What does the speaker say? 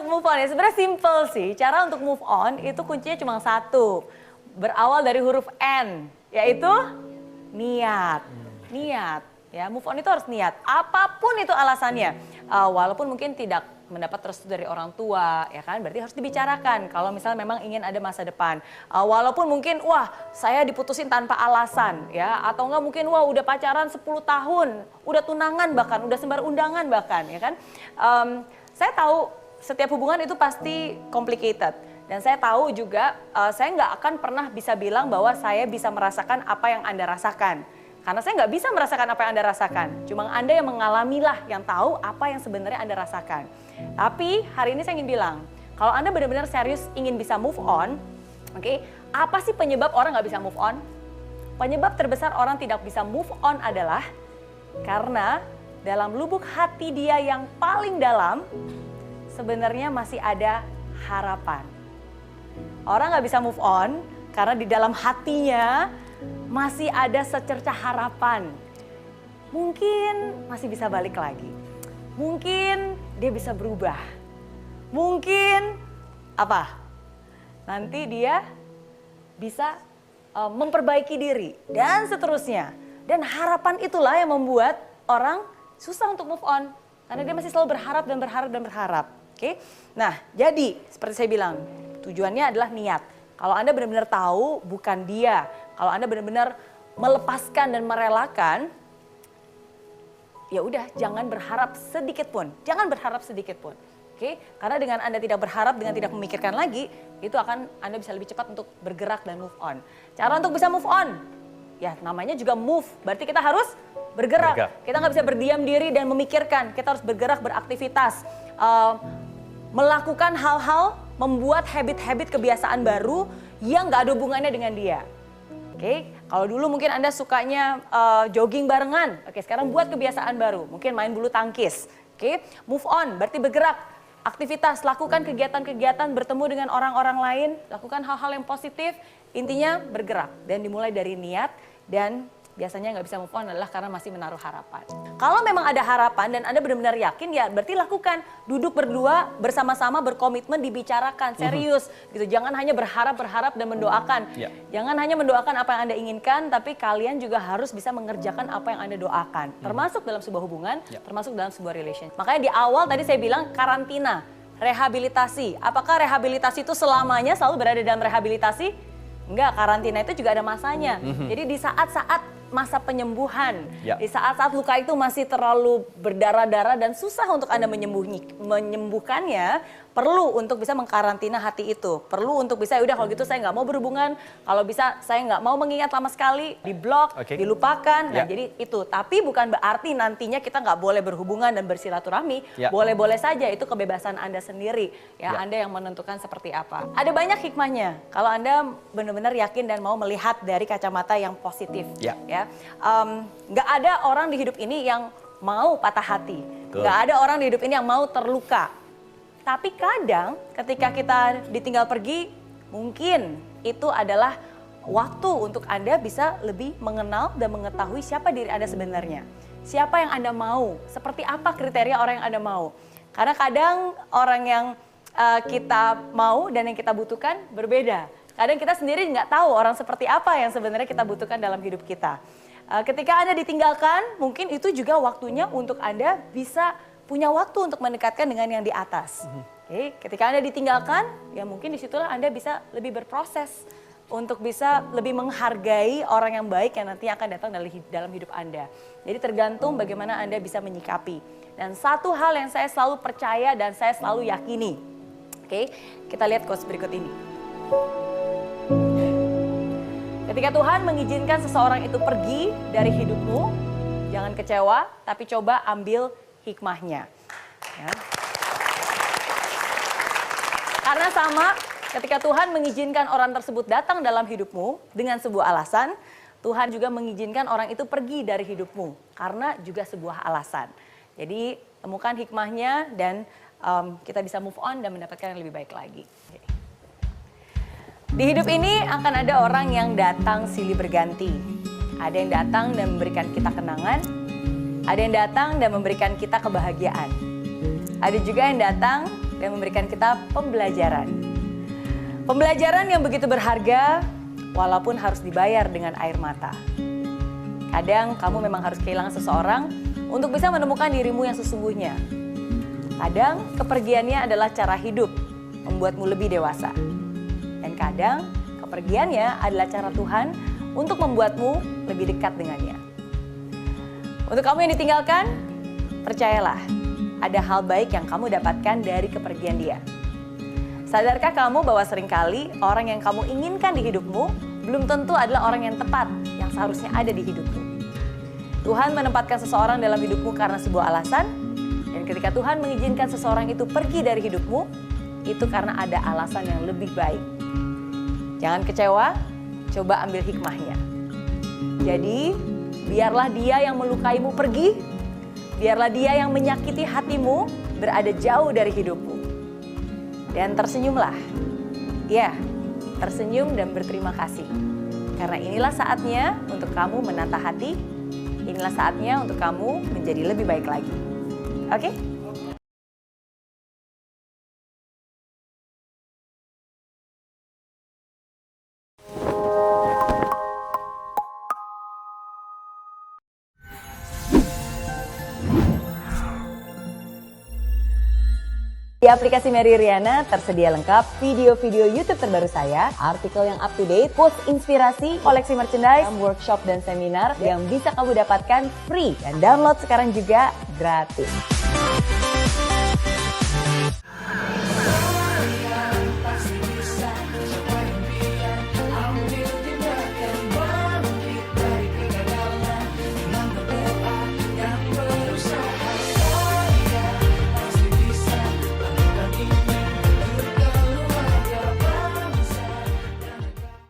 untuk move on ya sebenarnya simple sih. Cara untuk move on itu kuncinya cuma satu. Berawal dari huruf N, yaitu niat. Niat. Ya, move on itu harus niat. Apapun itu alasannya. Walaupun mungkin tidak mendapat restu dari orang tua, ya kan? Berarti harus dibicarakan kalau misalnya memang ingin ada masa depan. Walaupun mungkin wah, saya diputusin tanpa alasan, ya, atau enggak mungkin wah udah pacaran 10 tahun, udah tunangan bahkan, udah sebar undangan bahkan, ya kan? Saya tahu setiap hubungan itu pasti complicated. Dan saya tahu juga saya nggak akan pernah bisa bilang bahwa saya bisa merasakan apa yang Anda rasakan. Karena saya nggak bisa merasakan apa yang Anda rasakan. Cuma Anda yang mengalamilah yang tahu apa yang sebenarnya Anda rasakan. Tapi hari ini saya ingin bilang, kalau Anda benar-benar serius ingin bisa move on, oke, apa sih penyebab orang nggak bisa move on? Penyebab terbesar orang tidak bisa move on adalah karena dalam lubuk hati dia yang paling dalam, sebenarnya masih ada harapan. Orang nggak bisa move on karena di dalam hatinya masih ada secercah harapan. Mungkin masih bisa balik lagi. Mungkin dia bisa berubah. Mungkin apa? Nanti dia bisa memperbaiki diri dan seterusnya. Dan harapan itulah yang membuat orang susah untuk move on. Karena dia masih selalu berharap dan berharap dan berharap. Oke? Nah, jadi seperti saya bilang, tujuannya adalah niat. Kalau Anda benar-benar tahu bukan dia, kalau Anda benar-benar melepaskan dan merelakan, ya udah jangan berharap sedikit pun. Jangan berharap sedikit pun. Oke? Karena dengan Anda tidak berharap, dengan tidak memikirkan lagi, itu akan Anda bisa lebih cepat untuk bergerak dan move on. Cara untuk bisa move on, ya namanya juga move. Berarti kita harus bergerak. Kita nggak bisa berdiam diri dan memikirkan. Kita harus bergerak, beraktivitas. Melakukan hal-hal, membuat habit-habit kebiasaan baru yang nggak ada hubungannya dengan dia. Oke, kalau dulu mungkin Anda sukanya jogging barengan. Oke, sekarang buat kebiasaan baru. Mungkin main bulu tangkis. Oke, move on, berarti bergerak. Aktivitas, lakukan kegiatan-kegiatan, bertemu dengan orang-orang lain. Lakukan hal-hal yang positif. Intinya bergerak dan dimulai dari niat dan biasanya nggak bisa move on adalah karena masih menaruh harapan. Kalau memang ada harapan dan Anda benar-benar yakin ya berarti lakukan. Duduk berdua bersama-sama berkomitmen dibicarakan serius gitu. Jangan hanya berharap dan mendoakan. Jangan hanya mendoakan apa yang Anda inginkan tapi kalian juga harus bisa mengerjakan apa yang Anda doakan. Termasuk dalam sebuah hubungan, termasuk dalam sebuah relationship. Makanya di awal tadi saya bilang karantina, rehabilitasi. Apakah rehabilitasi itu selamanya selalu berada dalam rehabilitasi? Enggak, karantina itu juga ada masanya. Jadi di saat-saat masa penyembuhan, di saat-saat luka itu masih terlalu berdarah-darah dan susah untuk Anda menyembuhkannya, perlu untuk bisa mengkarantina hati itu. Perlu untuk bisa, udah kalau gitu saya nggak mau berhubungan, kalau bisa saya nggak mau mengingat lama sekali, diblok, dilupakan. Nah jadi itu, tapi bukan berarti nantinya kita nggak boleh berhubungan dan bersilaturahmi. Boleh-boleh saja, itu kebebasan Anda sendiri. Anda yang menentukan seperti apa. Ada banyak hikmahnya kalau Anda benar-benar yakin dan mau melihat dari kacamata yang positif. Nggak ada orang di hidup ini yang mau patah hati. Nggak ada orang di hidup ini yang mau terluka. Tapi kadang ketika kita ditinggal pergi, mungkin itu adalah waktu untuk Anda bisa lebih mengenal dan mengetahui siapa diri Anda sebenarnya. Siapa yang Anda mau, seperti apa kriteria orang yang Anda mau. Karena kadang orang yang kita mau dan yang kita butuhkan berbeda. Kadang kita sendiri nggak tahu orang seperti apa yang sebenarnya kita butuhkan dalam hidup kita. Ketika Anda ditinggalkan, mungkin itu juga waktunya untuk Anda bisa punya waktu untuk mendekatkan dengan yang di atas. Oke, ketika Anda ditinggalkan, ya mungkin disitulah Anda bisa lebih berproses untuk bisa lebih menghargai orang yang baik yang nantinya akan datang dalam hidup Anda. Jadi tergantung bagaimana Anda bisa menyikapi. Dan satu hal yang saya selalu percaya dan saya selalu yakini. Oke, kita lihat quotes berikut ini. Ketika Tuhan mengizinkan seseorang itu pergi dari hidupmu, jangan kecewa, tapi coba ambil hikmahnya. Ya. Karena sama, ketika Tuhan mengizinkan orang tersebut datang dalam hidupmu dengan sebuah alasan, Tuhan juga mengizinkan orang itu pergi dari hidupmu karena juga sebuah alasan. Jadi temukan hikmahnya dan kita bisa move on dan mendapatkan yang lebih baik lagi. Di hidup ini akan ada orang yang datang silih berganti. Ada yang datang dan memberikan kita kenangan. Ada yang datang dan memberikan kita kebahagiaan. Ada juga yang datang dan memberikan kita pembelajaran. Pembelajaran yang begitu berharga walaupun harus dibayar dengan air mata. Kadang kamu memang harus kehilangan seseorang untuk bisa menemukan dirimu yang sesungguhnya. Kadang kepergiannya adalah cara hidup, membuatmu lebih dewasa. Dan kadang kepergiannya adalah cara Tuhan untuk membuatmu lebih dekat dengannya. Untuk kamu yang ditinggalkan, percayalah, ada hal baik yang kamu dapatkan dari kepergian dia. Sadarkah kamu bahwa seringkali orang yang kamu inginkan di hidupmu belum tentu adalah orang yang tepat yang seharusnya ada di hidupmu. Tuhan menempatkan seseorang dalam hidupmu karena sebuah alasan, dan ketika Tuhan mengizinkan seseorang itu pergi dari hidupmu, itu karena ada alasan yang lebih baik. Jangan kecewa, coba ambil hikmahnya. Jadi, biarlah dia yang melukaimu pergi, biarlah dia yang menyakiti hatimu berada jauh dari hidupmu. Dan tersenyumlah. Ya, tersenyum dan berterima kasih. Karena inilah saatnya untuk kamu menata hati, inilah saatnya untuk kamu menjadi lebih baik lagi. Oke? Di aplikasi Mary Riana tersedia lengkap video-video YouTube terbaru saya, artikel yang up to date, quotes inspirasi, koleksi merchandise, workshop dan seminar yang bisa kamu dapatkan free dan download sekarang juga gratis.